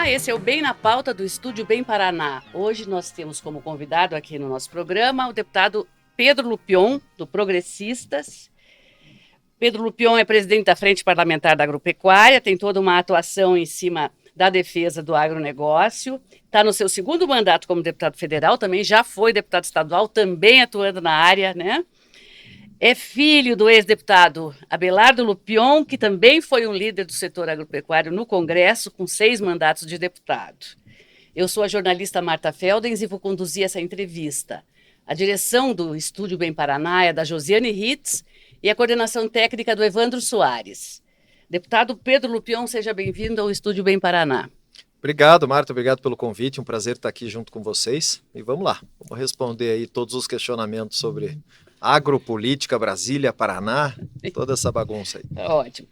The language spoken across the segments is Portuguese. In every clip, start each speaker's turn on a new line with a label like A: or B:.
A: Esse é o Bem na Pauta do Estúdio Bem Paraná. Hoje nós temos como convidado aqui no nosso programa o deputado Pedro Lupion, do Progressistas. Pedro Lupion é presidente da Frente Parlamentar da Agropecuária, tem toda uma atuação em cima da defesa do agronegócio, está no seu segundo mandato como deputado federal, também já foi deputado estadual, também atuando na área, né? É filho do ex-deputado Abelardo Lupion, que também foi um líder do setor agropecuário no Congresso, com 6 mandatos de deputado. Eu sou a jornalista Marta Feldens e vou conduzir essa entrevista. A direção do Estúdio Bem Paraná é da Josiane Ritz e a coordenação técnica do Evandro Soares. Deputado Pedro Lupion, seja bem-vindo ao Estúdio Bem Paraná.
B: Obrigado, Marta, obrigado pelo convite, um prazer estar aqui junto com vocês. E vamos lá, vamos responder aí todos os questionamentos sobre agropolítica, Brasília, Paraná, toda essa bagunça aí.
A: Ótimo.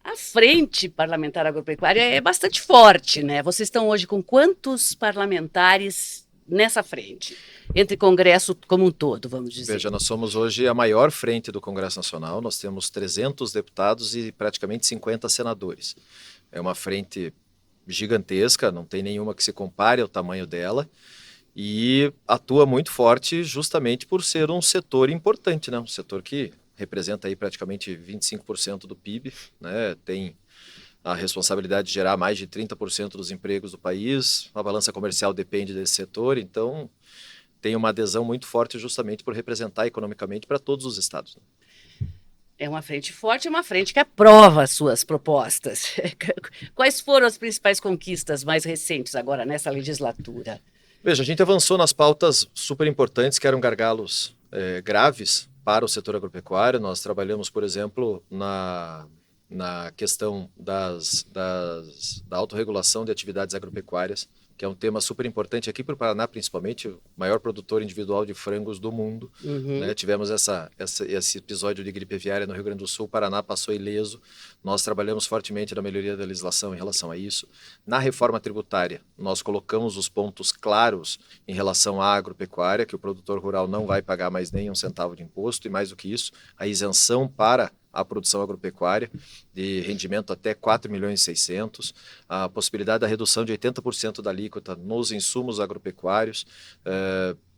A: A Frente Parlamentar Agropecuária é bastante forte, né? Vocês estão hoje com quantos parlamentares nessa frente? Entre Congresso como um todo, vamos dizer.
B: Veja, nós somos hoje a maior frente do Congresso Nacional, nós temos 300 deputados e praticamente 50 senadores. É uma frente gigantesca, não tem nenhuma que se compare ao tamanho dela. E atua muito forte justamente por ser um setor importante, né? Um setor que representa aí praticamente 25% do PIB, né? Tem a responsabilidade de gerar mais de 30% dos empregos do país, a balança comercial depende desse setor, então tem uma adesão muito forte justamente por representar economicamente para todos os estados, né?
A: É uma frente forte, é uma frente que aprova as suas propostas. Quais foram as principais conquistas mais recentes agora nessa legislatura?
B: Veja, a gente avançou nas pautas super importantes que eram gargalos graves para o setor agropecuário. Nós trabalhamos, por exemplo, na questão da autorregulação de atividades agropecuárias, que é um tema super importante aqui para o Paraná, principalmente, o maior produtor individual de frangos do mundo. Né? Tivemos esse episódio de gripe aviária no Rio Grande do Sul, o Paraná passou ileso. Nós trabalhamos fortemente na melhoria da legislação em relação a isso. Na reforma tributária, nós colocamos os pontos claros em relação à agropecuária, que o produtor rural não vai pagar mais nem um centavo de imposto, e mais do que isso, a isenção para a produção agropecuária, de rendimento até 4 milhões e 600, a possibilidade da redução de 80% da alíquota nos insumos agropecuários,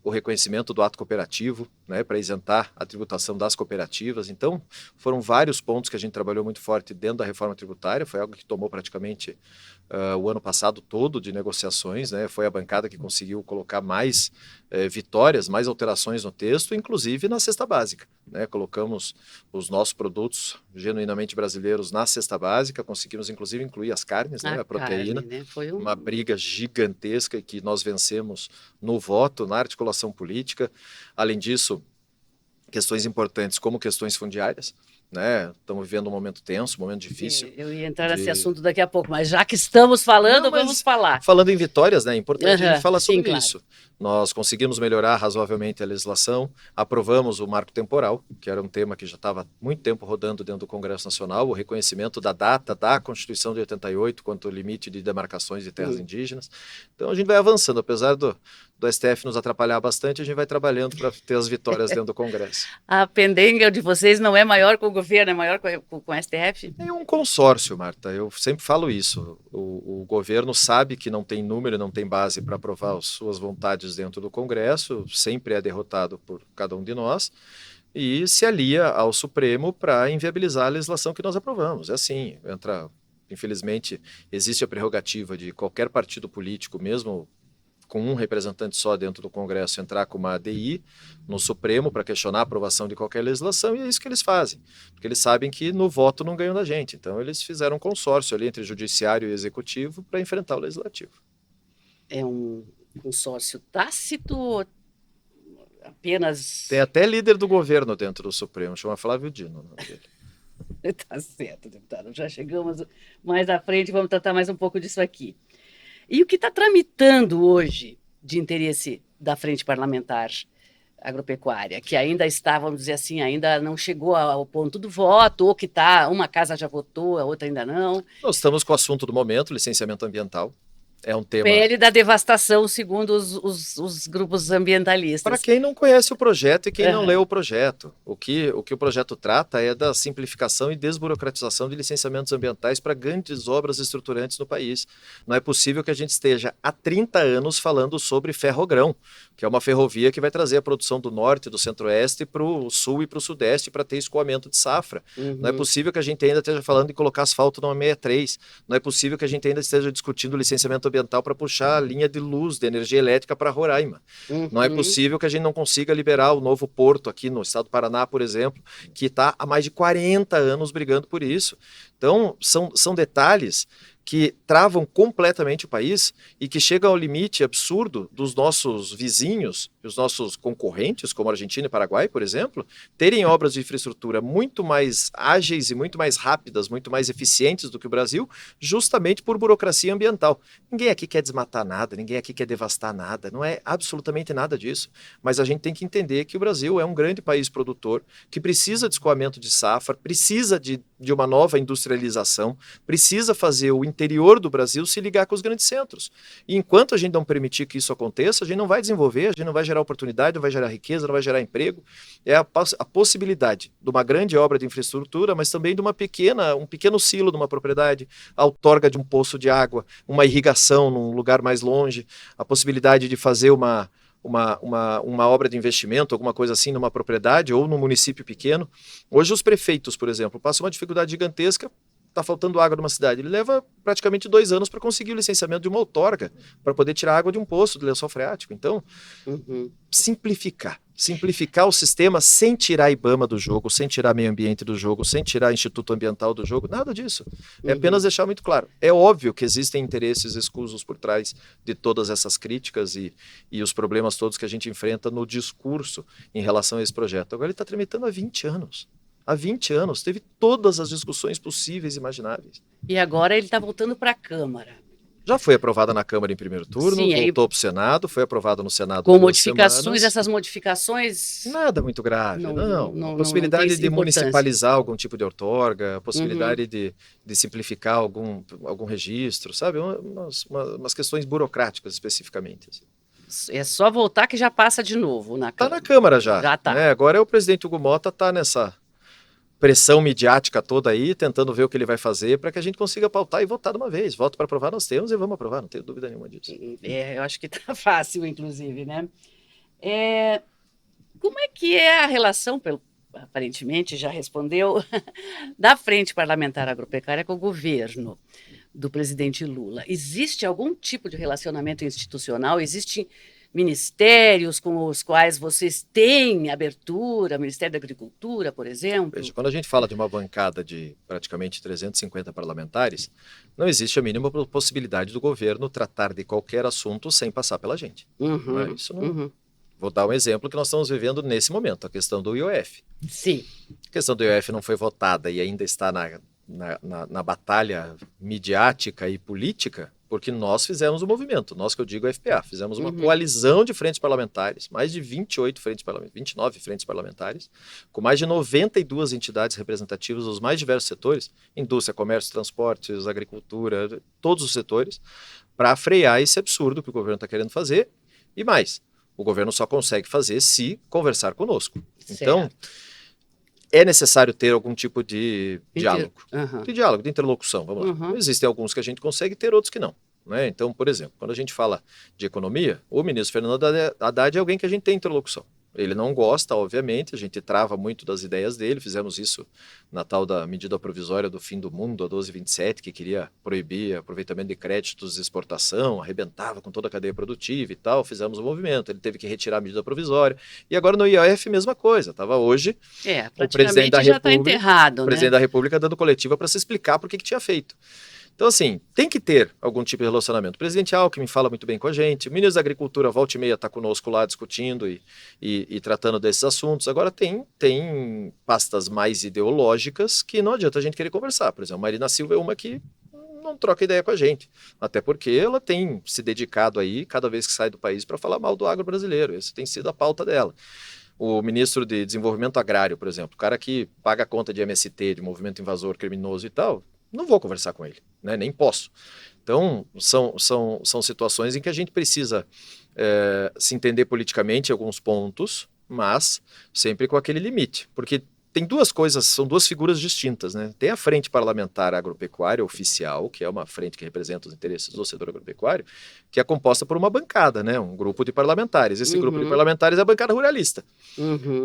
B: o reconhecimento do ato cooperativo, né, para isentar a tributação das cooperativas. Então, foram vários pontos que a gente trabalhou muito forte dentro da reforma tributária, foi algo que tomou praticamente o ano passado todo de negociações, né, foi a bancada que conseguiu colocar mais vitórias, mais alterações no texto, inclusive na cesta básica. Né, colocamos os nossos produtos genuinamente brasileiros na cesta básica, conseguimos inclusive incluir as carnes, né, a proteína,
A: carne, né? Foi
B: uma briga gigantesca que nós vencemos no voto, na articulação política. Além disso, questões importantes como questões fundiárias, né? Estamos vivendo um momento tenso, um momento difícil.
A: Eu ia entrar nesse assunto daqui a pouco, mas já que estamos falando, vamos falar.
B: Falando em vitórias, né? É importante a gente falar sobre
A: claro.
B: isso. Nós conseguimos melhorar razoavelmente a legislação, aprovamos o marco temporal, que era um tema que já estava há muito tempo rodando dentro do Congresso Nacional, o reconhecimento da data da Constituição de 88 quanto ao limite de demarcações de terras indígenas. Então a gente vai avançando, apesar do STF nos atrapalhar bastante, a gente vai trabalhando para ter as vitórias dentro do Congresso.
A: A pendenga de vocês não é maior com o governo, é maior com o STF?
B: É um consórcio, Marta, eu sempre falo isso. O governo sabe que não tem número, não tem base para aprovar as suas vontades dentro do Congresso, sempre é derrotado por cada um de nós, e se alia ao Supremo para inviabilizar a legislação que nós aprovamos. É assim, infelizmente, existe a prerrogativa de qualquer partido político, mesmo com um representante só dentro do Congresso, entrar com uma ADI no Supremo para questionar a aprovação de qualquer legislação, e é isso que eles fazem, porque eles sabem que no voto não ganham da gente. Então eles fizeram um consórcio ali entre judiciário e executivo para enfrentar o legislativo.
A: É um consórcio tácito ou apenas...
B: Tem até líder do governo dentro do Supremo, chama Flávio Dino.
A: Tá certo, deputado, já chegamos mais à frente, vamos tratar mais um pouco disso aqui. E o que está tramitando hoje de interesse da Frente Parlamentar Agropecuária, que ainda está, vamos dizer assim, ainda não chegou ao ponto do voto, ou que está, uma casa já votou, a outra ainda não?
B: Nós estamos com o assunto do momento, licenciamento ambiental. É um tema.
A: Pele da devastação, segundo os grupos ambientalistas.
B: Para quem não conhece o projeto e quem não
A: Aham.
B: leu o projeto, o que o projeto trata é da simplificação e desburocratização de licenciamentos ambientais para grandes obras estruturantes no país. Não é possível que a gente esteja há 30 anos falando sobre Ferrogrão, que é uma ferrovia que vai trazer a produção do norte e do centro-oeste para o sul e para o sudeste para ter escoamento de safra. Não é possível que a gente ainda esteja falando de colocar asfalto numa 63. Não é possível que a gente ainda esteja discutindo licenciamento ambiental para puxar a linha de luz, de energia elétrica para Roraima. Não é possível que a gente não consiga liberar o novo porto aqui no estado do Paraná, por exemplo, que está há mais de 40 anos brigando por isso. Então, são detalhes que travam completamente o país e que chegam ao limite absurdo dos nossos vizinhos, os nossos concorrentes, como Argentina e Paraguai, por exemplo, terem obras de infraestrutura muito mais ágeis e muito mais rápidas, muito mais eficientes do que o Brasil, justamente por burocracia ambiental. Ninguém aqui quer desmatar nada, ninguém aqui quer devastar nada, não é absolutamente nada disso. Mas a gente tem que entender que o Brasil é um grande país produtor, que precisa de escoamento de safra, precisa de uma nova industrialização, precisa fazer o interior do Brasil se ligar com os grandes centros. E enquanto a gente não permitir que isso aconteça, a gente não vai desenvolver, a gente não vai gerar oportunidade, não vai gerar riqueza, não vai gerar emprego. É a possibilidade de uma grande obra de infraestrutura, mas também de um pequeno silo de uma propriedade, a outorga de um poço de água, uma irrigação num lugar mais longe, a possibilidade de fazer uma obra de investimento, alguma coisa assim, numa propriedade ou num município pequeno. Hoje os prefeitos, por exemplo, passam uma dificuldade gigantesca, está faltando água numa cidade. Ele leva praticamente 2 anos para conseguir o licenciamento de uma outorga, para poder tirar água de um poço de lençol freático. Então, simplificar o sistema sem tirar a IBAMA do jogo, sem tirar meio ambiente do jogo, sem tirar Instituto Ambiental do jogo, nada disso. É apenas deixar muito claro. É óbvio que existem interesses escusos por trás de todas essas críticas e os problemas todos que a gente enfrenta no discurso em relação a esse projeto. Agora ele está tramitando há 20 anos. Há 20 anos, teve todas as discussões possíveis e imagináveis.
A: E agora ele está voltando para a Câmara.
B: Já foi aprovada na Câmara em primeiro turno,
A: Sim,
B: voltou para o Senado, foi aprovada no Senado
A: com
B: por 2
A: modificações,
B: semanas.
A: essas modificações...
B: Nada muito grave, não. A possibilidade de
A: importância.
B: municipalizar algum tipo de outorga, a possibilidade de simplificar algum registro, sabe? Umas questões burocráticas especificamente. Assim.
A: É só voltar que já passa de novo na Câmara.
B: Está na Câmara já.
A: Já está.
B: Né? Agora o presidente Hugo Motta está nessa pressão midiática toda aí, tentando ver o que ele vai fazer para que a gente consiga pautar e votar de uma vez. Voto para aprovar nós temos e vamos aprovar, não tenho dúvida nenhuma disso.
A: Eu acho que está fácil, inclusive, né? Como é que é a relação, aparentemente já respondeu, da Frente Parlamentar Agropecuária com o governo do presidente Lula? Existe algum tipo de relacionamento institucional? Existem ministérios com os quais vocês têm abertura, Ministério da Agricultura, por exemplo?
B: Veja, quando a gente fala de uma bancada de praticamente 350 parlamentares, não existe a mínima possibilidade do governo tratar de qualquer assunto sem passar pela gente. Não é? Isso não... Vou dar um exemplo que nós estamos vivendo nesse momento, a questão do IOF.
A: Sim.
B: A questão do IOF não foi votada e ainda está na batalha midiática e política, porque nós fizemos um movimento, nós que eu digo FPA, fizemos uma coalizão de frentes parlamentares, mais de 29 frentes parlamentares, com mais de 92 entidades representativas dos mais diversos setores, indústria, comércio, transportes, agricultura, todos os setores, para frear esse absurdo que o governo está querendo fazer, e mais, o governo só consegue fazer se conversar conosco.
A: Certo.
B: Então, é necessário ter algum tipo de diálogo, de interlocução, vamos lá. Existem alguns que a gente consegue ter, outros que não. Né? Então, por exemplo, quando a gente fala de economia, o ministro Fernando Haddad é alguém que a gente tem interlocução. Ele não gosta, obviamente, a gente trava muito das ideias dele, fizemos isso na tal da medida provisória do fim do mundo, a 1227, que queria proibir aproveitamento de créditos de exportação, arrebentava com toda a cadeia produtiva e tal, fizemos o movimento, ele teve que retirar a medida provisória, e agora no IOF mesma coisa, estava hoje o presidente da
A: já
B: República,
A: tá enterrado,
B: o presidente da República dando coletiva para se explicar por que tinha feito. Então, assim, tem que ter algum tipo de relacionamento. O presidente Alckmin fala muito bem com a gente, o ministro da Agricultura, volta e meia, está conosco lá discutindo e tratando desses assuntos. Agora, tem pastas mais ideológicas que não adianta a gente querer conversar. Por exemplo, Marina Silva é uma que não troca ideia com a gente, até porque ela tem se dedicado aí, cada vez que sai do país, para falar mal do agro brasileiro. Essa tem sido a pauta dela. O ministro de Desenvolvimento Agrário, por exemplo, o cara que paga a conta de MST, de movimento invasor criminoso e tal, não vou conversar com ele, né? Nem posso. Então, são situações em que a gente precisa se entender politicamente em alguns pontos, mas sempre com aquele limite, porque tem duas coisas, são duas figuras distintas, né? Tem a Frente Parlamentar Agropecuária Oficial, que é uma frente que representa os interesses do setor agropecuário, que é composta por uma bancada, né? Um grupo de parlamentares. Esse grupo de parlamentares é a bancada ruralista.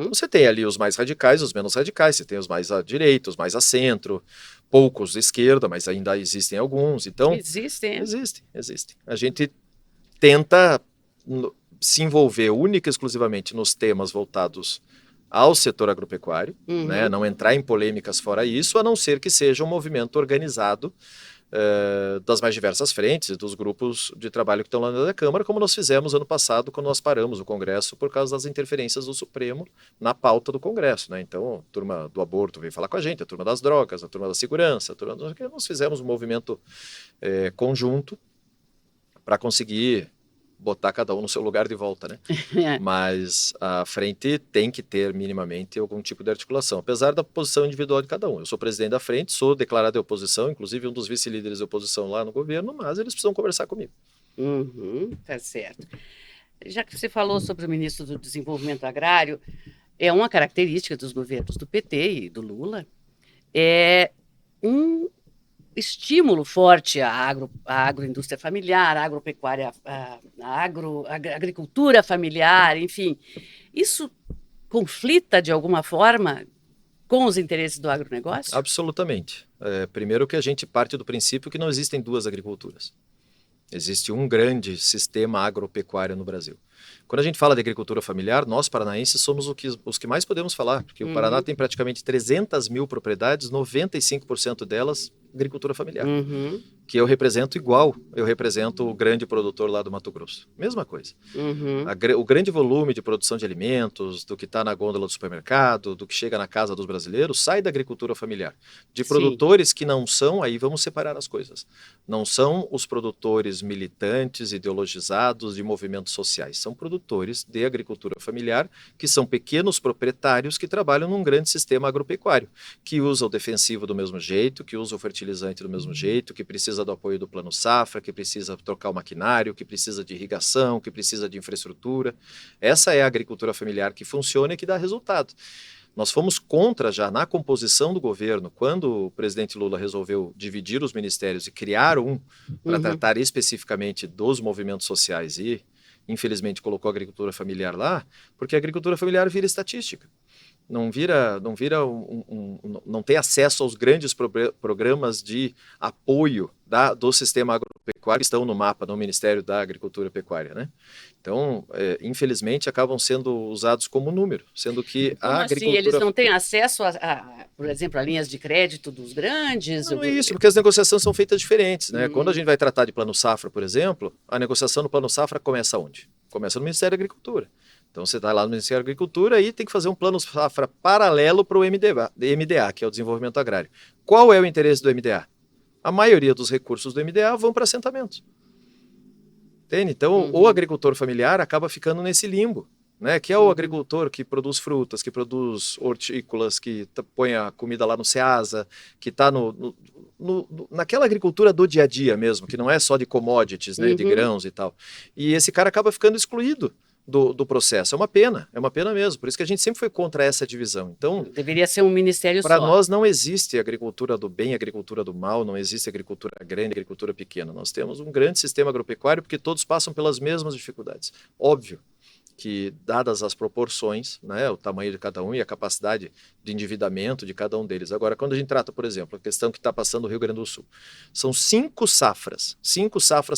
B: Você tem ali os mais radicais, os menos radicais, você tem os mais à direita, os mais a centro, poucos de esquerda, mas ainda existem alguns. Então,
A: Existem.
B: Existem. A gente tenta se envolver única e exclusivamente nos temas voltados ao setor agropecuário, né? Não entrar em polêmicas fora isso, a não ser que seja um movimento organizado das mais diversas frentes, dos grupos de trabalho que estão lá na Câmara, como nós fizemos ano passado, quando nós paramos o Congresso por causa das interferências do Supremo na pauta do Congresso, né? Então, a turma do aborto veio falar com a gente, a turma das drogas, a turma da segurança, nós fizemos um movimento conjunto para conseguir botar cada um no seu lugar de volta, né? Mas a frente tem que ter minimamente algum tipo de articulação, apesar da posição individual de cada um. Eu sou presidente da frente, sou declarado de oposição, inclusive um dos vice-líderes de oposição lá no governo, mas eles precisam conversar comigo.
A: Tá certo. Já que você falou sobre o ministro do Desenvolvimento Agrário, é uma característica dos governos do PT e do Lula, é um estímulo forte à agroindústria familiar, à agropecuária, à agricultura familiar, enfim. Isso conflita, de alguma forma, com os interesses do agronegócio?
B: Absolutamente. Primeiro que a gente parte do princípio que não existem duas agriculturas. Existe um grande sistema agropecuário no Brasil. Quando a gente fala de agricultura familiar, nós paranaenses somos os que mais podemos falar, porque o Paraná tem praticamente 300 mil propriedades, 95% delas agricultura familiar, que eu represento igual, eu represento o grande produtor lá do Mato Grosso. Mesma coisa. O grande volume de produção de alimentos, do que está na gôndola do supermercado, do que chega na casa dos brasileiros, sai da agricultura familiar. De produtores que não são, aí vamos separar as coisas. Não são os produtores militantes, ideologizados de movimentos sociais. São produtores de agricultura familiar, que são pequenos proprietários que trabalham num grande sistema agropecuário, que usa o defensivo do mesmo jeito, que usa o fertilizante do mesmo jeito, que precisa do apoio do Plano Safra, que precisa trocar o maquinário, que precisa de irrigação, que precisa de infraestrutura. Essa é a agricultura familiar que funciona e que dá resultado. Nós fomos contra já na composição do governo, quando o presidente Lula resolveu dividir os ministérios e criar um para tratar especificamente dos movimentos sociais e, infelizmente, colocou a agricultura familiar lá, porque a agricultura familiar vira estatística. Não tem acesso aos grandes programas de apoio do sistema agropecuário que estão no mapa do Ministério da Agricultura e Pecuária, né? Então, infelizmente, acabam sendo usados como número, sendo que a agricultura...
A: Eles não têm acesso, por exemplo, a linhas de crédito dos grandes?
B: Não é isso, porque as negociações são feitas diferentes, né? Quando a gente vai tratar de Plano Safra, por exemplo, a negociação no Plano Safra começa onde? Começa no Ministério da Agricultura. Então, você está lá no Ministério da Agricultura e tem que fazer um plano safra paralelo para o MDA, que é o Desenvolvimento Agrário. Qual é o interesse do MDA? A maioria dos recursos do MDA vão para assentamentos. Entende? Então, o agricultor familiar acaba ficando nesse limbo, né? Que é o agricultor que produz frutas, que produz hortícolas, que põe a comida lá no Ceasa, que está naquela agricultura do dia a dia mesmo, que não é só de commodities, né? De grãos e tal. E esse cara acaba ficando excluído do processo. É uma pena mesmo. Por isso que a gente sempre foi contra essa divisão. Então,
A: deveria ser um ministério só.
B: Para nós não existe agricultura do bem, agricultura do mal, não existe agricultura grande, agricultura pequena. Nós temos um grande sistema agropecuário porque todos passam pelas mesmas dificuldades. Óbvio que, dadas as proporções, né, o tamanho de cada um e a capacidade de endividamento de cada um deles. Agora, quando a gente trata, por exemplo, a questão que está passando no Rio Grande do Sul, são 5 safras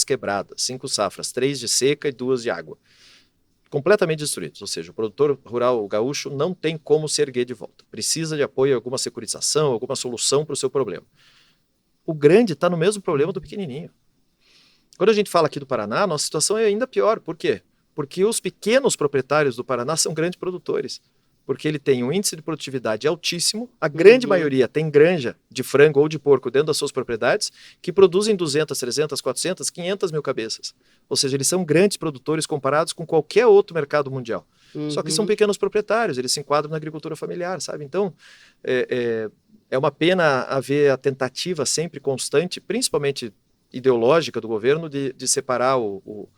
B: quebradas, 5 safras, 3 de seca e 2 de água, completamente destruídos, ou seja, o produtor rural o gaúcho não tem como se erguer de volta, precisa de apoio, alguma securitização, alguma solução para o seu problema. O grande está no mesmo problema do pequenininho. Quando a gente fala aqui do Paraná, nossa situação é ainda pior. Por quê? Porque os pequenos proprietários do Paraná são grandes produtores, porque ele tem um índice de produtividade altíssimo, a grande maioria tem granja de frango ou de porco dentro das suas propriedades, que produzem 200, 300, 400, 500 mil cabeças. Ou seja, eles são grandes produtores comparados com qualquer outro mercado mundial. Só que são pequenos proprietários, eles se enquadram na agricultura familiar, sabe? Então, é uma pena haver a tentativa sempre constante, principalmente ideológica do governo, de separar o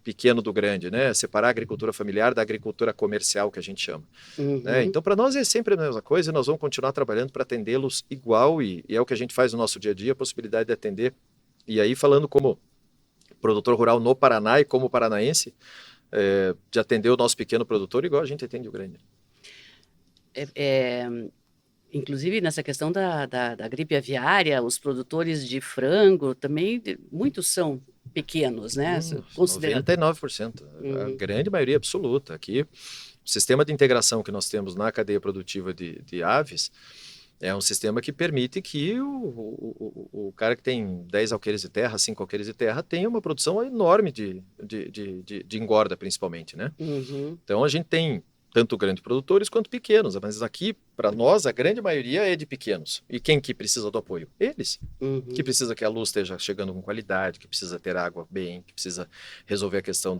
B: pequeno do grande, né? Separar a agricultura familiar da agricultura comercial, que a gente chama. Né? Então, para nós é sempre a mesma coisa e nós vamos continuar trabalhando para atendê-los igual e é o que a gente faz no nosso dia a dia, a possibilidade de atender. E aí, falando como produtor rural no Paraná e como paranaense, de atender o nosso pequeno produtor igual a gente atende o grande.
A: Inclusive, nessa questão da gripe aviária, os produtores de frango também, muitos são pequenos, né?
B: 99%, a grande maioria absoluta. Aqui, o sistema de integração que nós temos na cadeia produtiva de aves é um sistema que permite que o cara que tem 10 alqueires de terra, 5 alqueires de terra, tenha uma produção enorme de engorda, principalmente, né? Então, a gente tem tanto grandes produtores quanto pequenos, mas aqui, para nós, a grande maioria é de pequenos. E quem que precisa do apoio? Eles. Que precisa que a luz esteja chegando com qualidade, que precisa ter água bem, que precisa resolver a questão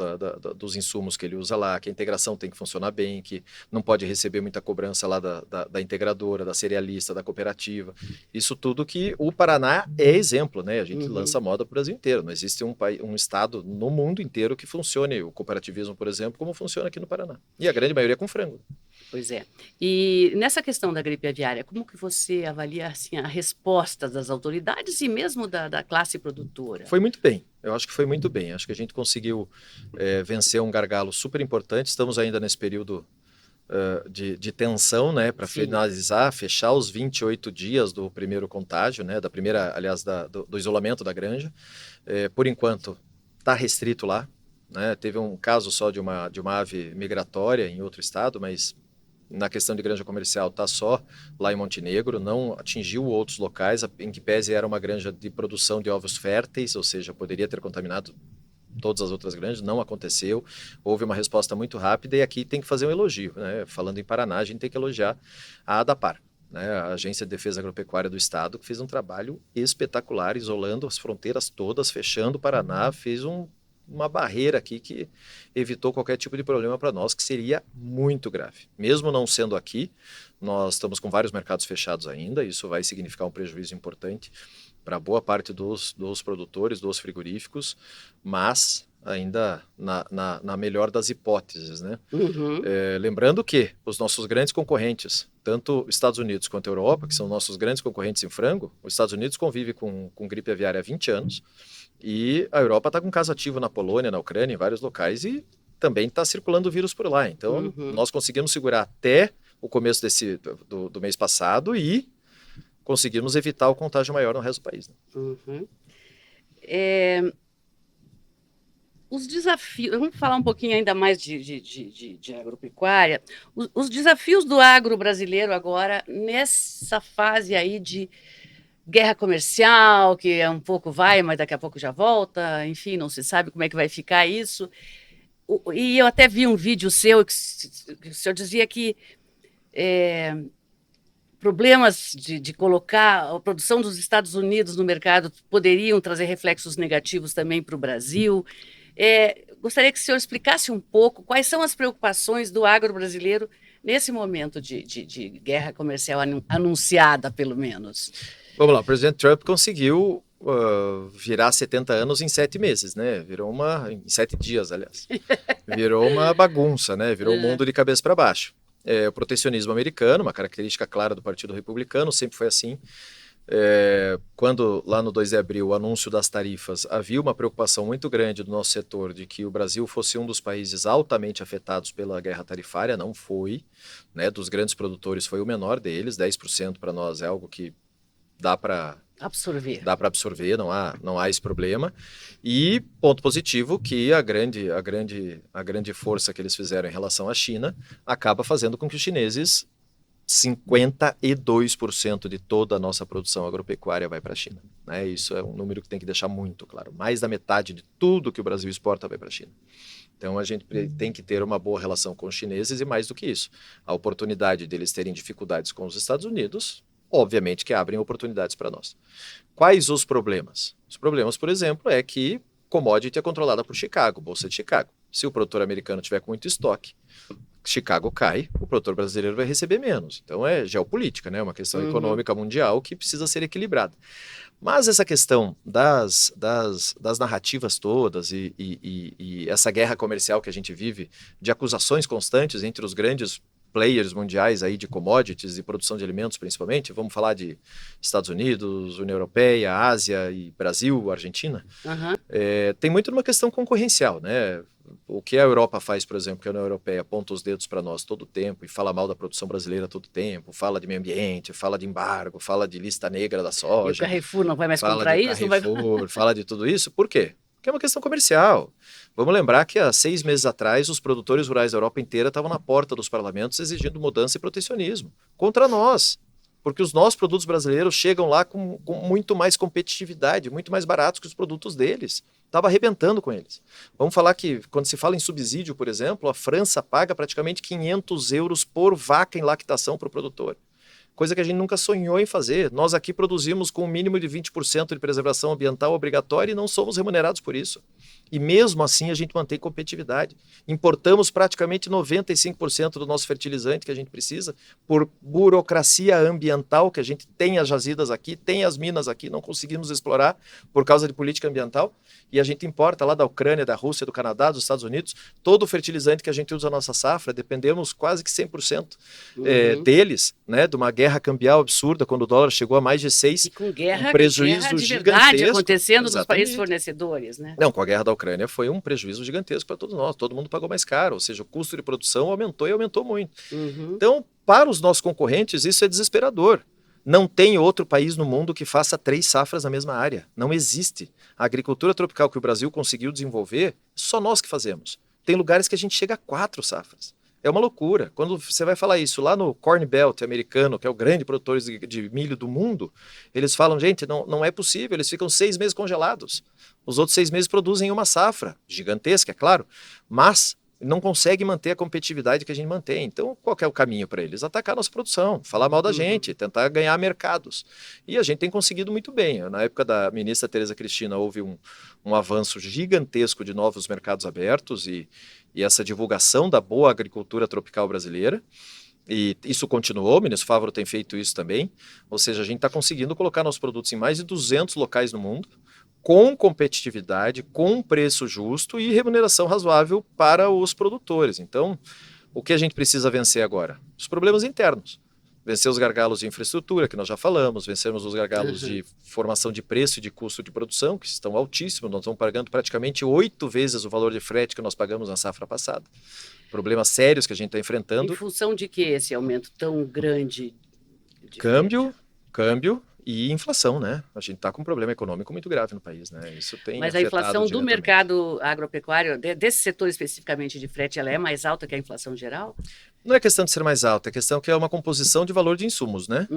B: dos insumos que ele usa lá, que a integração tem que funcionar bem, que não pode receber muita cobrança lá da integradora, da cerealista, da cooperativa. Isso tudo que o Paraná é exemplo, né? A gente lança moda para o Brasil inteiro. Não existe um estado no mundo inteiro que funcione o cooperativismo, por exemplo, como funciona aqui no Paraná. E a grande maioria com frango.
A: Pois é. E nessa questão da gripe aviária, como que você avalia assim, a resposta das autoridades e mesmo da classe produtora?
B: Foi muito bem. Eu acho que foi muito bem. Acho que a gente conseguiu vencer um gargalo super importante. Estamos ainda nesse período de tensão, né, para finalizar, fechar os 28 dias do primeiro contágio, né, do isolamento da granja. Por enquanto, está restrito lá. Né? Teve um caso só de uma ave migratória em outro estado, mas na questão de granja comercial está só lá em Montenegro, não atingiu outros locais, em que pese era uma granja de produção de ovos férteis, ou seja, poderia ter contaminado todas as outras granjas, não aconteceu, houve uma resposta muito rápida e aqui tem que fazer um elogio, né? Falando em Paraná, a gente tem que elogiar a ADAPAR, né? A Agência de Defesa Agropecuária do Estado, que fez um trabalho espetacular, isolando as fronteiras todas, fechando o Paraná, fez uma barreira aqui que evitou qualquer tipo de problema para nós, que seria muito grave. Mesmo não sendo aqui, nós estamos com vários mercados fechados ainda, isso vai significar um prejuízo importante para boa parte dos produtores, dos frigoríficos, mas ainda na melhor das hipóteses, né? Lembrando que os nossos grandes concorrentes, tanto Estados Unidos quanto a Europa, que são nossos grandes concorrentes em frango, os Estados Unidos convive com gripe aviária há 20 anos, e a Europa está com caso ativo na Polônia, na Ucrânia, em vários locais, e também está circulando o vírus por lá. Então, nós conseguimos segurar até o começo do mês passado e conseguimos evitar o contágio maior no resto do país. Né?
A: Os desafios, vamos falar um pouquinho ainda mais de agropecuária, os desafios do agro brasileiro agora, nessa fase aí de guerra comercial, que é um pouco vai, mas daqui a pouco já volta, enfim, não se sabe como é que vai ficar isso. E eu até vi um vídeo seu que o senhor dizia que problemas de colocar a produção dos Estados Unidos no mercado poderiam trazer reflexos negativos também para o Brasil. Gostaria que o senhor explicasse um pouco quais são as preocupações do agro brasileiro nesse momento de guerra comercial anunciada, pelo menos.
B: Vamos lá, o presidente Trump conseguiu virar 70 anos em 7 meses, né? Em 7 dias, aliás. Virou uma bagunça, né? Virou o mundo de cabeça para baixo. O protecionismo americano, uma característica clara do Partido Republicano, sempre foi assim. Quando lá no 2 de abril o anúncio das tarifas, havia uma preocupação muito grande do nosso setor de que o Brasil fosse um dos países altamente afetados pela guerra tarifária, não foi, né? Dos grandes produtores foi o menor deles, 10% para nós é algo que dá para absorver, não há esse problema. E ponto positivo que a grande força que eles fizeram em relação à China acaba fazendo com que os chineses 52% de toda a nossa produção agropecuária vai para a China. Né? Isso é um número que tem que deixar muito claro. Mais da metade de tudo que o Brasil exporta vai para a China. Então, a gente tem que ter uma boa relação com os chineses e, mais do que isso, a oportunidade deles terem dificuldades com os Estados Unidos, obviamente que abrem oportunidades para nós. Quais os problemas? Os problemas, por exemplo, é que commodity é controlada por Chicago, Bolsa de Chicago. Se o produtor americano tiver com muito estoque, Chicago cai, o produtor brasileiro vai receber menos. Então é geopolítica, né? Uma questão econômica mundial que precisa ser equilibrada. Mas essa questão das narrativas todas e essa guerra comercial que a gente vive, de acusações constantes entre os grandes players mundiais aí de commodities e produção de alimentos principalmente, vamos falar de Estados Unidos, União Europeia, Ásia e Brasil, Argentina, tem muito uma questão concorrencial, né? O que a Europa faz, por exemplo, que a União Europeia aponta os dedos para nós todo o tempo e fala mal da produção brasileira todo o tempo, fala de meio ambiente, fala de embargo, fala de lista negra da soja.
A: E o Carrefour não vai mais
B: fala
A: comprar
B: de
A: isso?
B: Carrefour, fala de tudo isso. Por quê? Porque é uma questão comercial. Vamos lembrar que há 6 meses atrás os produtores rurais da Europa inteira estavam na porta dos parlamentos exigindo mudança e protecionismo contra nós. Porque os nossos produtos brasileiros chegam lá com muito mais competitividade, muito mais baratos que os produtos deles. Estava arrebentando com eles. Vamos falar que, quando se fala em subsídio, por exemplo, a França paga praticamente 500 euros por vaca em lactação para o produtor. Coisa que a gente nunca sonhou em fazer. Nós aqui produzimos com um mínimo de 20% de preservação ambiental obrigatória e não somos remunerados por isso. E mesmo assim a gente mantém competitividade. Importamos praticamente 95% do nosso fertilizante que a gente precisa por burocracia ambiental, que a gente tem as jazidas aqui, tem as minas aqui, não conseguimos explorar por causa de política ambiental. E a gente importa lá da Ucrânia, da Rússia, do Canadá, dos Estados Unidos, todo o fertilizante que a gente usa na nossa safra, dependemos quase que 100% deles, né, de uma guerra cambial absurda, quando o dólar chegou a mais de 6,
A: e com guerra,
B: um prejuízo
A: guerra de verdade
B: gigantesco
A: acontecendo nos
B: Exatamente.
A: países fornecedores, né?
B: Não, com a guerra da Ucrânia foi um prejuízo gigantesco para todos nós, todo mundo pagou mais caro, ou seja, o custo de produção aumentou e aumentou muito. Então, para os nossos concorrentes, isso é desesperador. Não tem outro país no mundo que faça 3 safras na mesma área. Não existe. A agricultura tropical que o Brasil conseguiu desenvolver, só nós que fazemos. Tem lugares que a gente chega a 4 safras. É uma loucura. Quando você vai falar isso lá no Corn Belt americano, que é o grande produtor de milho do mundo, eles falam, gente, não é possível, eles ficam 6 meses congelados. Os outros 6 meses produzem uma safra, gigantesca, é claro, mas não consegue manter a competitividade que a gente mantém. Então, qual que é o caminho para eles? Atacar a nossa produção, falar mal da gente, tentar ganhar mercados. E a gente tem conseguido muito bem. Na época da ministra Tereza Cristina, houve um avanço gigantesco de novos mercados abertos e essa divulgação da boa agricultura tropical brasileira. E isso continuou, o ministro Fávaro tem feito isso também. Ou seja, a gente está conseguindo colocar nossos produtos em mais de 200 locais no mundo, com competitividade, com preço justo e remuneração razoável para os produtores. Então, o que a gente precisa vencer agora? Os problemas internos. Vencer os gargalos de infraestrutura, que nós já falamos, vencermos os gargalos de formação de preço e de custo de produção, que estão altíssimos, nós estamos pagando praticamente 8 vezes o valor de frete que nós pagamos na safra passada. Problemas sérios que a gente está enfrentando.
A: Em função de que esse aumento tão grande?
B: Câmbio e inflação, né? A gente está com um problema econômico muito grave no país, né? Isso tem
A: Mas a inflação do mercado agropecuário, desse setor especificamente de frete, ela é mais alta que a inflação geral?
B: Não é questão de ser mais alta, é questão que é uma composição de valor de insumos, né?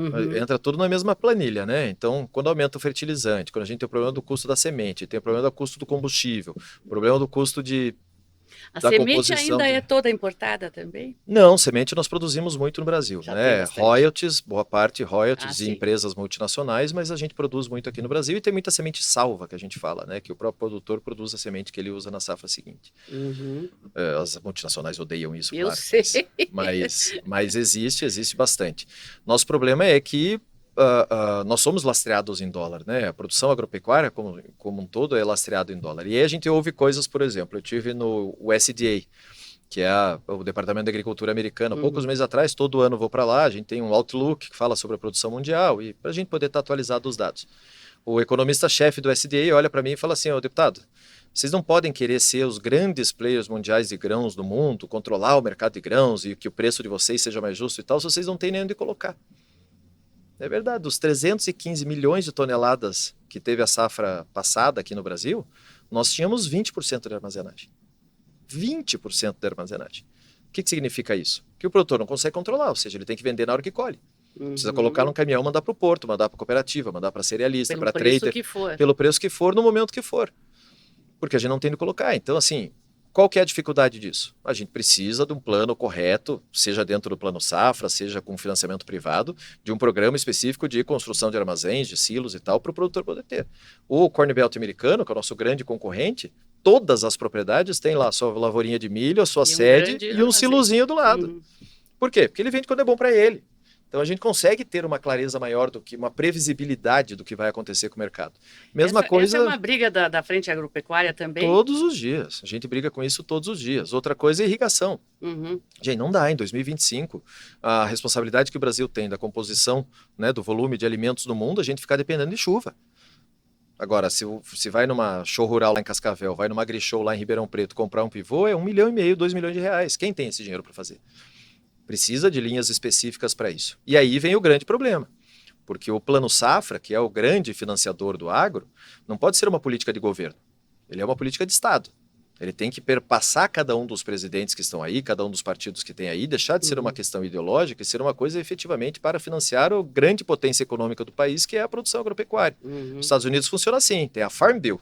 B: Entra tudo na mesma planilha, né? Então, quando aumenta o fertilizante, quando a gente tem o problema do custo da semente, tem o problema do custo do combustível, o problema do custo
A: A
B: da
A: semente ainda é toda importada também?
B: Não, semente nós produzimos muito no Brasil, né? Royalties, boa parte royalties de empresas multinacionais, mas a gente produz muito aqui no Brasil e tem muita semente salva que a gente fala, né? Que o próprio produtor produz a semente que ele usa na safra seguinte. As multinacionais odeiam isso,
A: Eu
B: claro.
A: sei.
B: Mas existe bastante. Nosso problema é que nós somos lastreados em dólar, né? A produção agropecuária como um todo é lastreado em dólar. E aí a gente ouve coisas, por exemplo, eu tive no USDA, que é o Departamento de Agricultura americano. Poucos meses atrás, todo ano eu vou para lá, a gente tem um Outlook que fala sobre a produção mundial e para a gente poder estar atualizado dos dados. O economista-chefe do USDA olha para mim e fala assim, deputado, vocês não podem querer ser os grandes players mundiais de grãos do mundo, controlar o mercado de grãos e que o preço de vocês seja mais justo e tal, se vocês não têm nem onde colocar. É verdade, dos 315 milhões de toneladas que teve a safra passada aqui no Brasil, nós tínhamos 20% de armazenagem. 20% de armazenagem. O que significa isso? Que o produtor não consegue controlar, ou seja, ele tem que vender na hora que colhe. Precisa colocar num caminhão, mandar para o porto, mandar para a cooperativa, mandar para a cerealista, para a trader, pelo preço que for, no momento que for. Porque a gente não tem de colocar. Então, assim, qual que é a dificuldade disso? A gente precisa de um plano correto, seja dentro do plano safra, seja com financiamento privado, de um programa específico de construção de armazéns, de silos e tal, para o produtor poder ter. O Corn Belt americano, que é o nosso grande concorrente, todas as propriedades têm lá a sua lavourinha de milho, a sua sede e um silozinho do lado. Por quê? Porque ele vende quando é bom para ele. Então a gente consegue ter uma clareza maior do que uma previsibilidade do que vai acontecer com o mercado. Mesma coisa.
A: Essa é uma briga da Frente Agropecuária também?
B: Todos os dias. A gente briga com isso todos os dias. Outra coisa é irrigação. Gente, não dá. Em 2025, a responsabilidade que o Brasil tem da composição, né, do volume de alimentos no mundo, a gente ficar dependendo de chuva. Agora, se vai numa show rural lá em Cascavel, vai numa agrishow lá em Ribeirão Preto comprar um pivô, é 1,5 milhão, 2 milhões de reais. Quem tem esse dinheiro para fazer? Precisa de linhas específicas para isso. E aí vem o grande problema, porque o Plano Safra, que é o grande financiador do agro, não pode ser uma política de governo. Ele é uma política de Estado. Ele tem que perpassar cada um dos presidentes que estão aí, cada um dos partidos que tem aí, deixar de ser uma questão ideológica e ser uma coisa efetivamente para financiar a grande potência econômica do país, que é a produção agropecuária. Nos Estados Unidos funciona assim, tem a Farm Bill,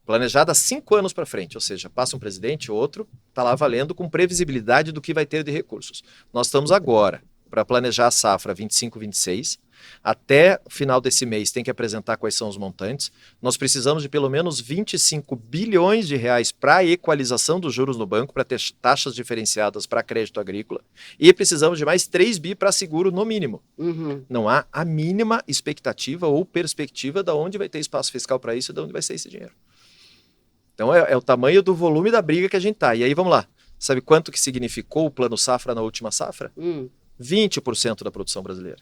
B: planejada há 5 anos para frente, ou seja, passa um presidente, outro, está lá valendo com previsibilidade do que vai ter de recursos. Nós estamos agora para planejar a safra 25-26, até o final desse mês tem que apresentar quais são os montantes. Nós precisamos de pelo menos 25 bilhões de reais para a equalização dos juros no banco, para ter taxas diferenciadas para crédito agrícola, e precisamos de mais 3 bi para seguro no mínimo. Não há a mínima expectativa ou perspectiva de onde vai ter espaço fiscal para isso e de onde vai ser esse dinheiro. Então é o tamanho do volume da briga que a gente está. E aí vamos lá, sabe quanto que significou o Plano Safra na última safra? 20% da produção brasileira.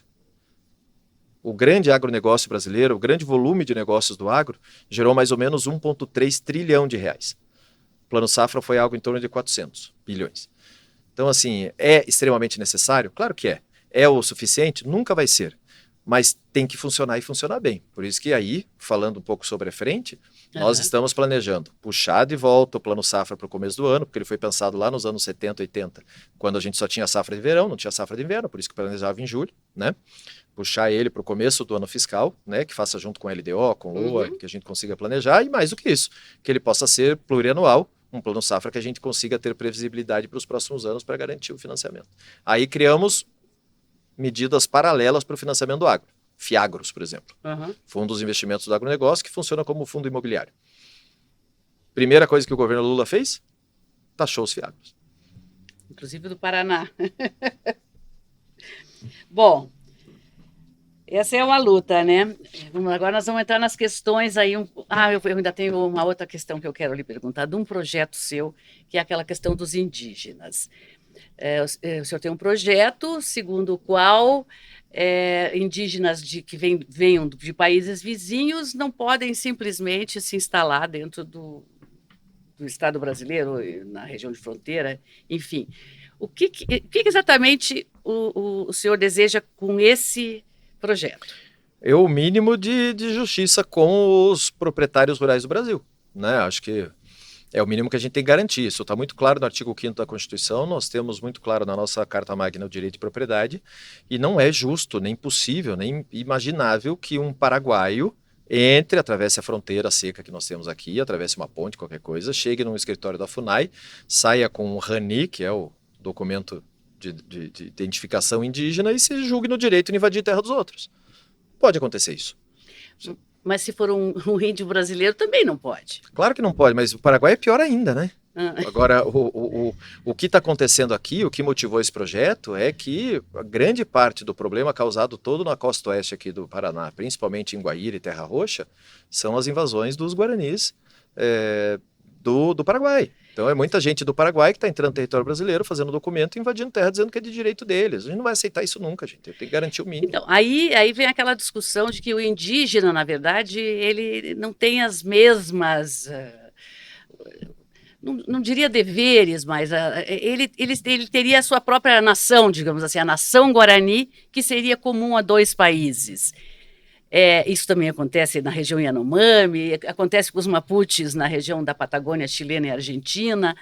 B: O grande agronegócio brasileiro, o grande volume de negócios do agro, gerou mais ou menos 1,3 trilhão de reais. O Plano Safra foi algo em torno de 400 bilhões. Então, assim, é extremamente necessário? Claro que é. É o suficiente? Nunca vai ser. Mas tem que funcionar e funcionar bem. Por isso que aí, falando um pouco sobre a frente, nós estamos planejando puxar de volta o Plano Safra para o começo do ano, porque ele foi pensado lá nos anos 70, 80, quando a gente só tinha safra de verão, não tinha safra de inverno, por isso que planejava em julho, né? Puxar ele para o começo do ano fiscal, né? Que faça junto com a LDO, com LOA, que a gente consiga planejar, e mais do que isso, que ele possa ser plurianual, um Plano Safra que a gente consiga ter previsibilidade para os próximos anos para garantir o financiamento. Aí criamos medidas paralelas para o financiamento do agro. Fiagros, por exemplo. Fundos de investimentos do agronegócio, que funciona como fundo imobiliário. Primeira coisa que o governo Lula fez? Taxou os fiagros.
A: Inclusive do Paraná. Bom, essa é uma luta, né? Agora nós vamos entrar nas questões aí. Eu ainda tenho uma outra questão que eu quero lhe perguntar, de um projeto seu, que é aquela questão dos indígenas. O senhor tem um projeto segundo o qual indígenas que venham de países vizinhos não podem simplesmente se instalar dentro do Estado brasileiro, na região de fronteira, enfim. O que exatamente o senhor deseja com esse projeto?
B: É o mínimo de justiça com os proprietários rurais do Brasil, né? Acho que é o mínimo que a gente tem que garantir. Isso está muito claro no artigo 5º da Constituição, nós temos muito claro na nossa Carta Magna o direito de propriedade, e não é justo, nem possível, nem imaginável que um paraguaio atravesse a fronteira seca que nós temos aqui, atravesse uma ponte, qualquer coisa, chegue num escritório da FUNAI, saia com o RANI, que é o documento de identificação indígena, e se julgue no direito de invadir terra dos outros. Pode acontecer isso.
A: Mas se for um índio brasileiro, também não pode.
B: Claro que não pode, mas o Paraguai é pior ainda, né? Agora, o que está acontecendo aqui, o que motivou esse projeto, é que a grande parte do problema causado todo na costa oeste aqui do Paraná, principalmente em Guaíra e Terra Roxa, são as invasões dos guaranis do Paraguai. Então é muita gente do Paraguai que está entrando no território brasileiro, fazendo documento e invadindo terra, dizendo que é de direito deles. A gente não vai aceitar isso nunca, gente. Tem que garantir o mínimo.
A: Então, aí vem aquela discussão de que o indígena, na verdade, ele não tem as mesmas... Não diria deveres, mas ele teria a sua própria nação, digamos assim, a nação Guarani, que seria comum a 2 países. Isso também acontece na região Yanomami, acontece com os Mapuches na região da Patagônia chilena e argentina.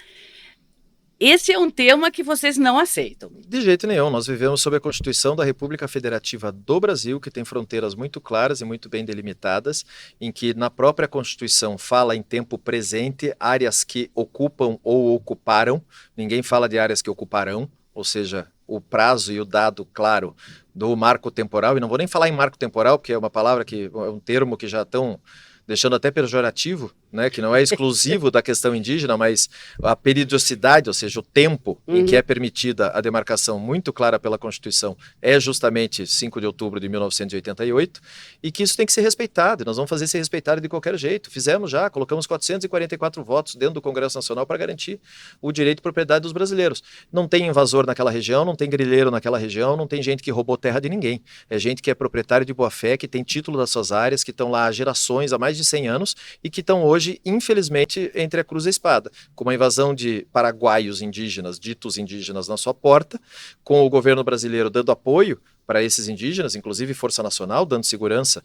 A: Esse é um tema que vocês não aceitam.
B: De jeito nenhum. Nós vivemos sob a Constituição da República Federativa do Brasil, que tem fronteiras muito claras e muito bem delimitadas, em que na própria Constituição fala em tempo presente áreas que ocupam ou ocuparam. Ninguém fala de áreas que ocuparão, ou seja, o prazo e o dado claro do marco temporal, e não vou nem falar em marco temporal, porque é uma palavra é um termo que já estão deixando até pejorativo, né, que não é exclusivo da questão indígena, mas a periodicidade, ou seja, o tempo em que é permitida a demarcação muito clara pela Constituição é justamente 5 de outubro de 1988, e que isso tem que ser respeitado, e nós vamos fazer ser respeitado de qualquer jeito. Fizemos já, colocamos 444 votos dentro do Congresso Nacional para garantir o direito de propriedade dos brasileiros. Não tem invasor naquela região, não tem grileiro naquela região, não tem gente que roubou terra de ninguém. É gente que é proprietário de boa-fé, que tem título das suas áreas, que estão lá há gerações, há mais de 100 anos, e que estão hoje, infelizmente, entre a cruz e a espada, com uma invasão de paraguaios indígenas, ditos indígenas, na sua porta, com o governo brasileiro dando apoio para esses indígenas, inclusive Força Nacional, dando segurança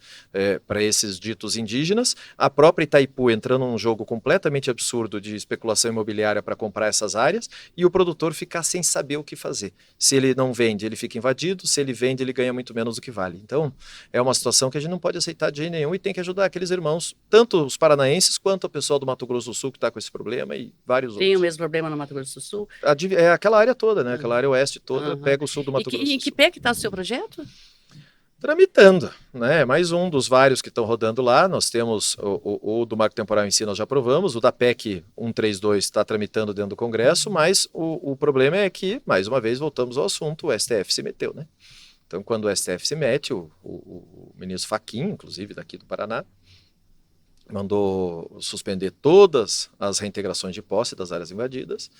B: para esses ditos indígenas, a própria Itaipu entrando num jogo completamente absurdo de especulação imobiliária para comprar essas áreas, e o produtor ficar sem saber o que fazer. Se ele não vende, ele fica invadido, se ele vende, ele ganha muito menos do que vale. Então, é uma situação que a gente não pode aceitar de jeito nenhum, e tem que ajudar aqueles irmãos, tanto os paranaenses quanto o pessoal do Mato Grosso do Sul que está com esse problema, e vários outros.
A: Tem o mesmo problema no Mato Grosso do Sul?
B: É aquela área toda, né? Aquela área oeste toda, pega o sul do Mato Grosso do Sul.
A: Em que pé que está o seu projeto?
B: Tramitando, né? Mais um dos vários que estão rodando lá. Nós temos o do marco temporal em si, nós já aprovamos, o da PEC 132 está tramitando dentro do Congresso, mas o problema é que, mais uma vez, voltamos ao assunto, o STF se meteu, né? Então, quando o STF se mete, o ministro Fachin, inclusive daqui do Paraná, mandou suspender todas as reintegrações de posse das áreas invadidas,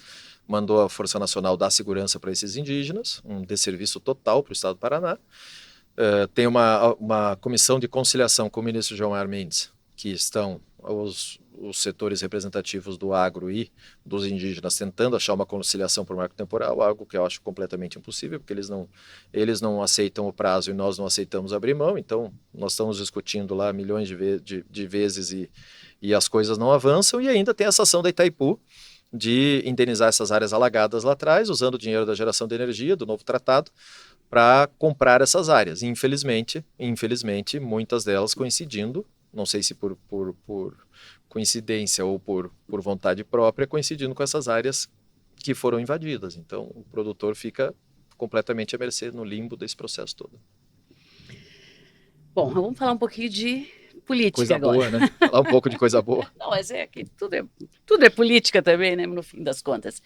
B: mandou a Força Nacional dar segurança para esses indígenas, um desserviço total para o estado do Paraná. Tem uma comissão de conciliação com o ministro João Mar Mendes, que estão os setores representativos do agro e dos indígenas tentando achar uma conciliação por marco temporal, algo que eu acho completamente impossível, porque eles não aceitam o prazo e nós não aceitamos abrir mão. Então nós estamos discutindo lá milhões de vezes e as coisas não avançam, e ainda tem essa ação da Itaipu de indenizar essas áreas alagadas lá atrás, usando o dinheiro da geração de energia, do novo tratado, para comprar essas áreas. E, infelizmente, muitas delas coincidindo, não sei se por coincidência ou por vontade própria, coincidindo com essas áreas que foram invadidas. Então, o produtor fica completamente à mercê, no limbo desse processo todo.
A: Bom, vamos falar um pouquinho de política
B: coisa
A: agora.
B: Boa, né? Falar um pouco de coisa boa.
A: Não, mas é que tudo é política também, né, no fim das contas.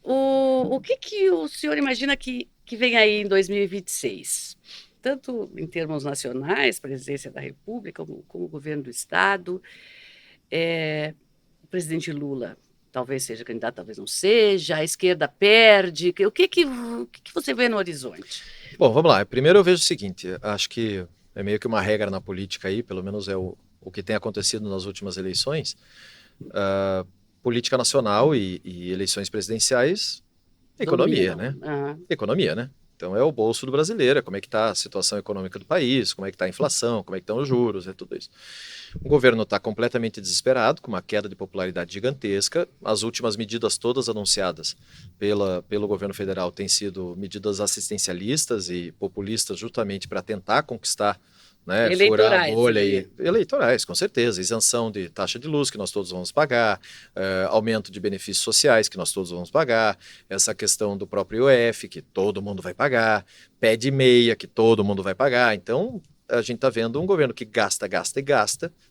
A: O que o senhor imagina que vem aí em 2026? Tanto em termos nacionais, presidência da República, como governo do Estado. O presidente Lula talvez seja candidato, talvez não seja, a esquerda perde. O que você vê no horizonte?
B: Bom, vamos lá. Primeiro eu vejo o seguinte, acho que é meio que uma regra na política aí, pelo menos é o que tem acontecido nas últimas eleições. Política nacional e eleições presidenciais, economia, né? Economia, né? Então é o bolso do brasileiro, é como é que está a situação econômica do país, como é que está a inflação, como é que estão os juros, é tudo isso. O governo está completamente desesperado, com uma queda de popularidade gigantesca. As últimas medidas todas anunciadas pelo governo federal têm sido medidas assistencialistas e populistas, justamente para tentar conquistar, né, furar a bolha. Eleitorais, com certeza. Isenção de taxa de luz, que nós todos vamos pagar, aumento de benefícios sociais, que nós todos vamos pagar, essa questão do próprio IOF, que todo mundo vai pagar, pé de meia, que todo mundo vai pagar. Então, a gente está vendo um governo que gasta,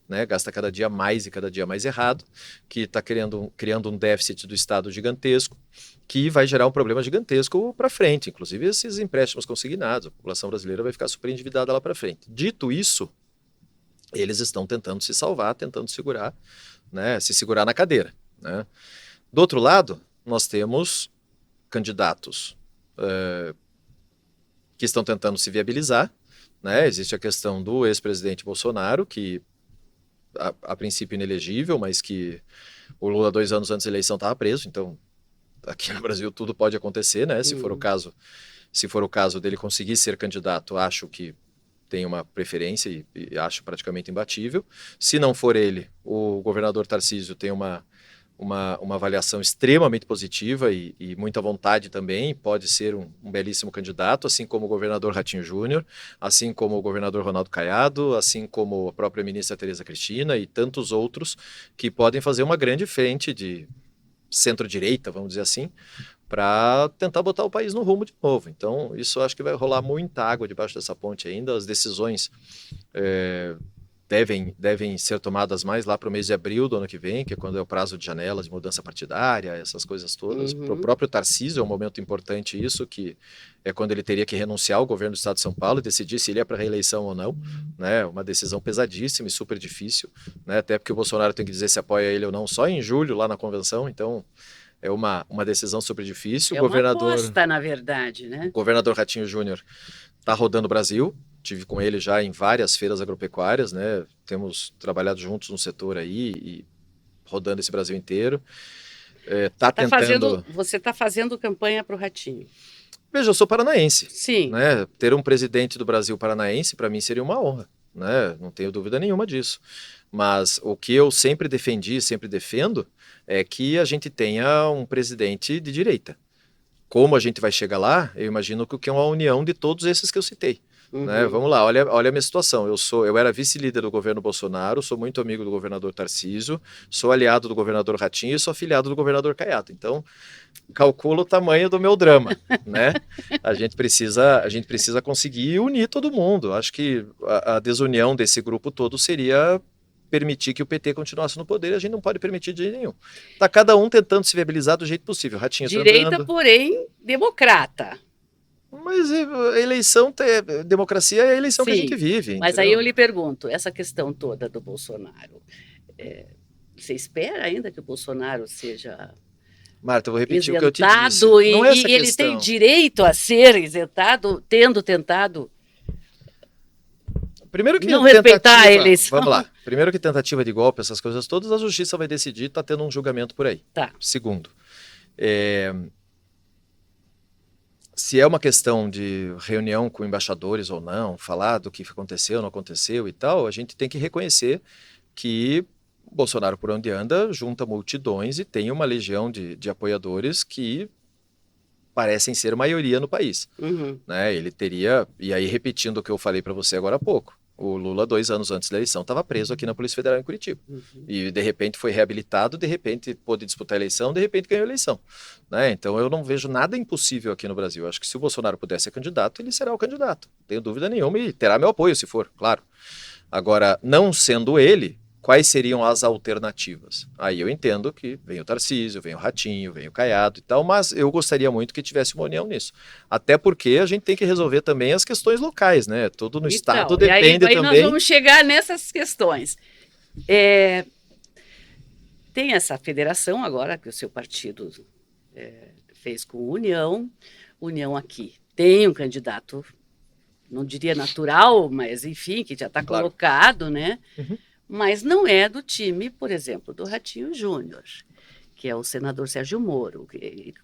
B: né, gasta cada dia mais e cada dia mais errado, que está criando um déficit do Estado gigantesco, que vai gerar um problema gigantesco para frente, inclusive esses empréstimos consignados, a população brasileira vai ficar super endividada lá para frente. Dito isso, eles estão tentando se salvar, tentando segurar, né, se segurar na cadeira, né. Do outro lado, nós temos candidatos que estão tentando se viabilizar, né. Existe a questão do ex-presidente Bolsonaro, que a princípio inelegível, mas que o Lula 2 anos antes da eleição estava preso, então aqui no Brasil tudo pode acontecer, né? Se for o caso dele conseguir ser candidato, acho que tem uma preferência e acho praticamente imbatível. Se não for ele, o governador Tarcísio tem uma avaliação extremamente positiva e muita vontade também, pode ser um belíssimo candidato, assim como o governador Ratinho Júnior, assim como o governador Ronaldo Caiado, assim como a própria ministra Tereza Cristina e tantos outros que podem fazer uma grande frente de centro-direita, vamos dizer assim, para tentar botar o país no rumo de novo. Então, isso acho que vai rolar muita água debaixo dessa ponte ainda. As decisões devem ser tomadas mais lá para o mês de abril do ano que vem, que é quando é o prazo de janela de mudança partidária, essas coisas todas. Para o próprio Tarcísio é um momento importante isso, que é quando ele teria que renunciar ao governo do Estado de São Paulo e decidir se ele é para reeleição ou não, né? Uma decisão pesadíssima e super difícil, né? Até porque o Bolsonaro tem que dizer se apoia ele ou não só em julho lá na convenção, então é uma decisão super difícil.
A: É uma aposta, na verdade, né?
B: O governador Ratinho Júnior está rodando o Brasil. Tive com ele já em várias feiras agropecuárias, né? Temos trabalhado juntos no setor aí e rodando esse Brasil inteiro.
A: Você está fazendo campanha para o Ratinho.
B: Veja, eu sou paranaense.
A: Sim.
B: Né? Ter um presidente do Brasil paranaense, para mim, seria uma honra. Né? Não tenho dúvida nenhuma disso. Mas o que eu sempre defendi, sempre defendo, é que a gente tenha um presidente de direita. Como a gente vai chegar lá, eu imagino que é uma união de todos esses que eu citei. Né? Vamos lá, olha a minha situação. Eu era vice-líder do governo Bolsonaro, sou muito amigo do governador Tarcísio, sou aliado do governador Ratinho e sou afiliado do governador Caiado. Então, calculo o tamanho do meu drama, né? A gente precisa conseguir unir todo mundo. Acho que a desunião desse grupo todo seria permitir que o PT continuasse no poder, a gente não pode permitir de jeito nenhum. Tá cada um tentando se viabilizar do jeito possível. Ratinho
A: direita, porém, democrata.
B: Mas eleição, democracia é a eleição que a gente vive.
A: Mas
B: entendeu?
A: aí eu lhe pergunto, essa questão toda do Bolsonaro, você espera ainda que o Bolsonaro seja
B: Marta, eu vou repetir
A: isentado,
B: o que eu te disse. Não é essa
A: e ele
B: questão.
A: tem direito a ser isentado, tendo tentado
B: Primeiro que
A: não respeitar a eleição?
B: Vamos lá. Primeiro que tentativa de golpe, essas coisas todas, a justiça vai decidir, está tendo um julgamento por aí.
A: Tá.
B: Segundo, se é uma questão de reunião com embaixadores ou não, falar do que aconteceu, não aconteceu e tal, a gente tem que reconhecer que Bolsonaro, por onde anda, junta multidões e tem uma legião de apoiadores que parecem ser maioria no país. Né? Ele teria, e aí repetindo o que eu falei para você agora há pouco, o Lula, 2 anos antes da eleição, estava preso aqui na Polícia Federal em Curitiba. E, de repente, foi reabilitado, de repente, pôde disputar a eleição, de repente, ganhou a eleição. Né? Então, eu não vejo nada impossível aqui no Brasil. Acho que se o Bolsonaro pudesse ser candidato, ele será o candidato. Não tenho dúvida nenhuma e terá meu apoio, se for, claro. Agora, não sendo ele, quais seriam as alternativas? Aí eu entendo que vem o Tarcísio, vem o Ratinho, vem o Caiado e tal, mas eu gostaria muito que tivesse uma união nisso. Até porque a gente tem que resolver também as questões locais, né? Tudo no Estado depende
A: aí
B: também.
A: Nós vamos chegar nessas questões. Tem essa federação agora que o seu partido fez com União aqui. Tem um candidato, não diria natural, mas enfim, que já está colocado, né? Mas não é do time, por exemplo, do Ratinho Júnior, que é o senador Sérgio Moro.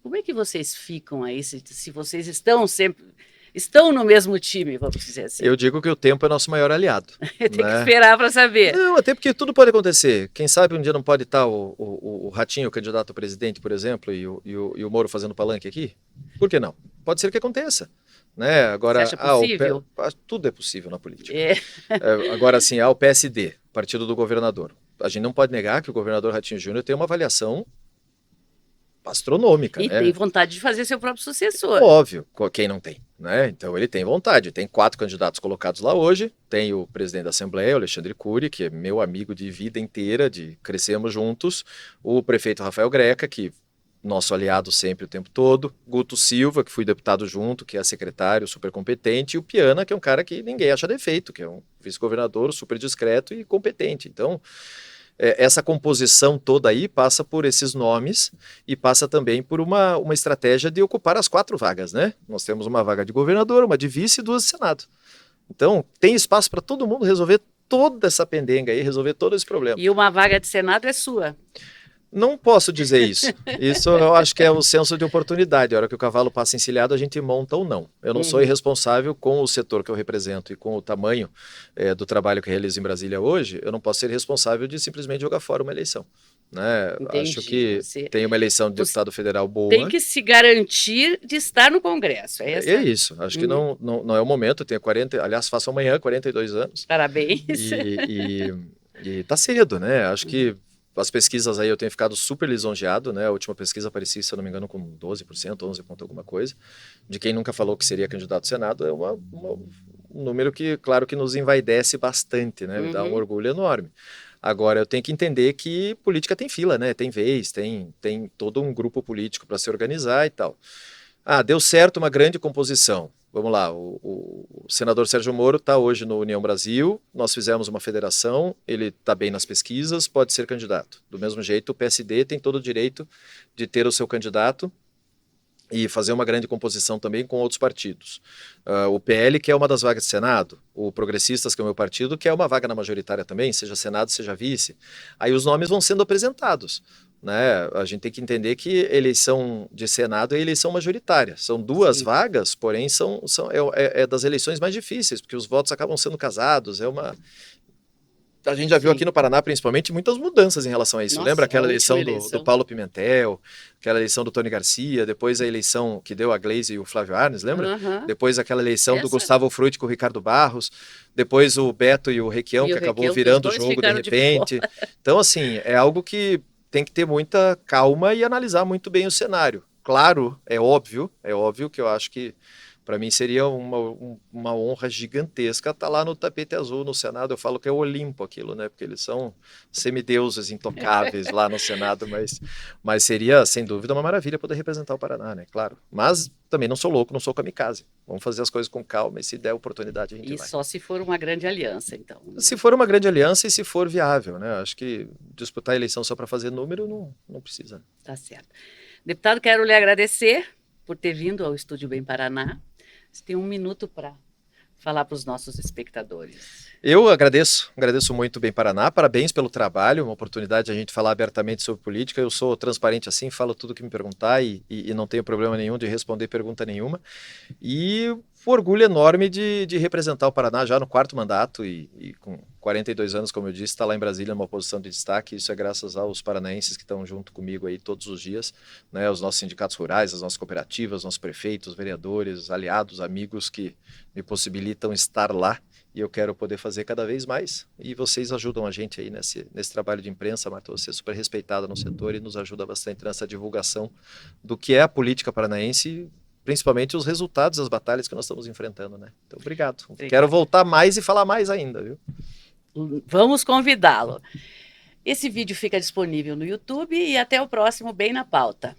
A: Como é que vocês ficam aí, se vocês estão no mesmo time, vamos dizer assim?
B: Eu digo que o tempo é nosso maior aliado.
A: Tem que esperar para saber.
B: Não, até porque tudo pode acontecer. Quem sabe um dia não pode estar o Ratinho, candidato a presidente, por exemplo, e o Moro fazendo palanque aqui? Por que não? Pode ser que aconteça. Né? Agora,
A: você acha possível?
B: Tudo é possível na política. Agora, assim, o PSD, partido do governador. A gente não pode negar que o governador Ratinho Júnior tem uma avaliação astronômica.
A: E tem vontade de fazer seu próprio sucessor.
B: Óbvio, quem não tem. Né? Então ele tem vontade. Tem 4 candidatos colocados lá hoje. Tem o presidente da Assembleia, o Alexandre Cury, que é meu amigo de vida inteira, crescemos juntos. O prefeito Rafael Greca, que nosso aliado sempre o tempo todo, Guto Silva, que fui deputado junto, que é secretário super competente, e o Piana, que é um cara que ninguém acha defeito, que é um vice-governador super discreto e competente. Então, essa composição toda aí passa por esses nomes e passa também por uma estratégia de ocupar as 4 vagas, né? Nós temos uma vaga de governador, uma de vice e 2 de Senado. Então, tem espaço para todo mundo resolver toda essa pendenga aí, resolver todo esse problema.
A: E uma vaga de Senado é sua?
B: Não posso dizer isso. Isso eu acho que é o senso de oportunidade. A hora que o cavalo passa encilhado, a gente monta ou não. Eu não sou irresponsável com o setor que eu represento e com o tamanho do trabalho que realizo em Brasília hoje. Eu não posso ser responsável de simplesmente jogar fora uma eleição. Né? Acho que tem uma eleição de deputado federal boa.
A: Tem que se garantir de estar no Congresso.
B: É isso. Acho que não é o momento. Eu tenho 40, aliás, faço amanhã 42 anos.
A: Parabéns.
B: E tá cedo, né? Acho que as pesquisas aí eu tenho ficado super lisonjeado, né? A última pesquisa aparecia, se eu não me engano, com 12%, 11 ponto alguma coisa. De quem nunca falou que seria candidato ao Senado, é número que, claro, que nos envaidece bastante, né? Me dá um orgulho enorme. Agora, eu tenho que entender que política tem fila, né? Tem vez, tem todo um grupo político para se organizar e tal. Ah, deu certo uma grande composição. Vamos lá, o senador Sérgio Moro está hoje no União Brasil, nós fizemos uma federação, ele está bem nas pesquisas, pode ser candidato. Do mesmo jeito, o PSD tem todo o direito de ter o seu candidato e fazer uma grande composição também com outros partidos. O PL quer uma das vagas de Senado, o Progressistas, que é o meu partido, quer uma vaga na majoritária também, seja Senado, seja vice. Aí os nomes vão sendo apresentados. Né? A gente tem que entender que eleição de Senado é eleição majoritária. São duas vagas, porém é das eleições mais difíceis, porque os votos acabam sendo casados. A gente já viu aqui no Paraná, principalmente, muitas mudanças em relação a isso.
A: Nossa,
B: lembra aquela eleição do Paulo Pimentel, aquela eleição do Tony Garcia, depois a eleição que deu a Gleisi e o Flávio Arnes, lembra? Depois aquela eleição do Gustavo Frutti com o Ricardo Barros, depois o Beto e o Requião, que acabou virando o jogo de repente. Então, assim, é algo que tem que ter muita calma e analisar muito bem o cenário. Claro, é óbvio que eu acho que para mim seria uma honra gigantesca estar lá no tapete azul no Senado. Eu falo que é o Olimpo aquilo, né? Porque eles são semideuses intocáveis lá no Senado, mas seria, sem dúvida, uma maravilha poder representar o Paraná, né? Claro. Mas também não sou louco, não sou kamikaze. Vamos fazer as coisas com calma e se der oportunidade a gente vai.
A: E só se for uma grande aliança, então.
B: Se for uma grande aliança e se for viável, né? Acho que disputar a eleição só para fazer número não precisa.
A: Tá certo. Deputado, quero lhe agradecer por ter vindo ao Estúdio Bem Paraná. Você tem 1 minuto para falar para os nossos espectadores.
B: Eu agradeço muito Bem Paraná, parabéns pelo trabalho, uma oportunidade de a gente falar abertamente sobre política. Eu sou transparente assim, falo tudo que me perguntar e não tenho problema nenhum de responder pergunta nenhuma. E um orgulho enorme de representar o Paraná já no 4º mandato e com 42 anos, como eu disse, está lá em Brasília numa posição de destaque. Isso é graças aos paranaenses que estão junto comigo aí todos os dias, né? Os nossos sindicatos rurais, as nossas cooperativas, nossos prefeitos, vereadores, aliados, amigos que me possibilitam estar lá. E eu quero poder fazer cada vez mais. E vocês ajudam a gente aí nesse trabalho de imprensa, Marta. Você é super respeitada no setor e nos ajuda bastante nessa divulgação do que é a política paranaense, principalmente os resultados das batalhas que nós estamos enfrentando, né? Então, obrigado. Quero voltar mais e falar mais ainda, viu?
A: Vamos convidá-lo. Esse vídeo fica disponível no YouTube e até o próximo Bem na Pauta.